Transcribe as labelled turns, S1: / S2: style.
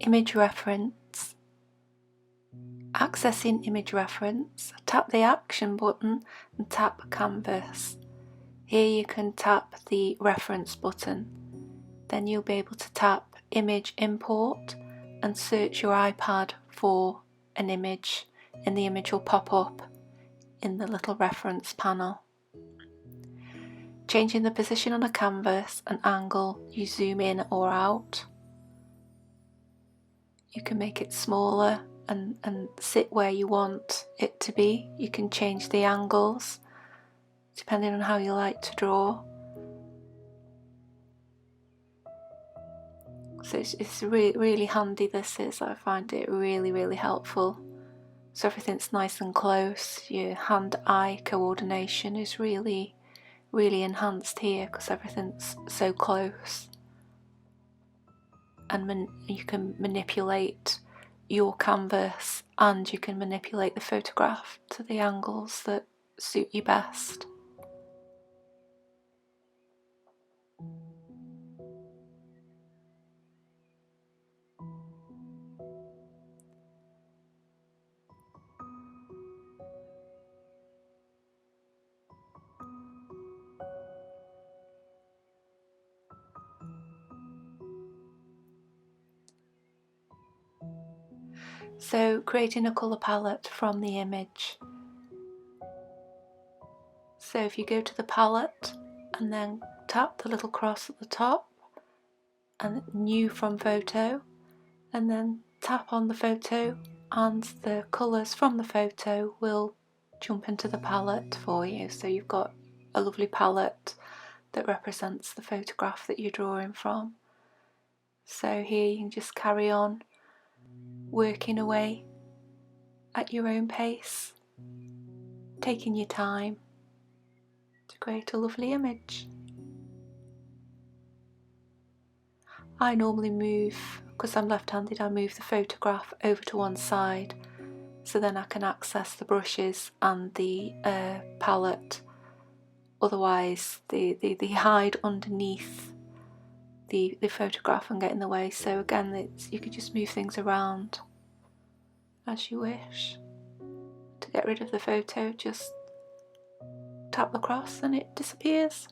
S1: Image reference. Accessing image reference, tap the action button and tap canvas. Here you can tap the reference button. Then you'll be able to tap image import and search your iPad for an image, and the image will pop up in the little reference panel. Changing the position on a canvas and angle, you zoom in or out. You can make it smaller and sit where you want it to be. You can change the angles depending on how you like to draw. So it's really handy, this is. I find it really helpful. So everything's nice and close. Your hand-eye coordination is really enhanced here because everything's so close. And you can manipulate your canvas and you can manipulate the photograph to the angles that suit you best. So creating a colour palette from the image. So if you go to the palette and then tap the little cross at the top and new from photo, and then tap on the photo and the colours from the photo will jump into the palette for you. So you've got a lovely palette that represents the photograph that you're drawing from. So here you can just carry on working away at your own pace, taking your time to create a lovely image. I normally move, because I'm left-handed, I move the photograph over to one side so then I can access the brushes and the palette. Otherwise they hide underneath the photograph and get in the way. So again, you can just move things around as you wish. To get rid of the photo, just tap the cross and it disappears.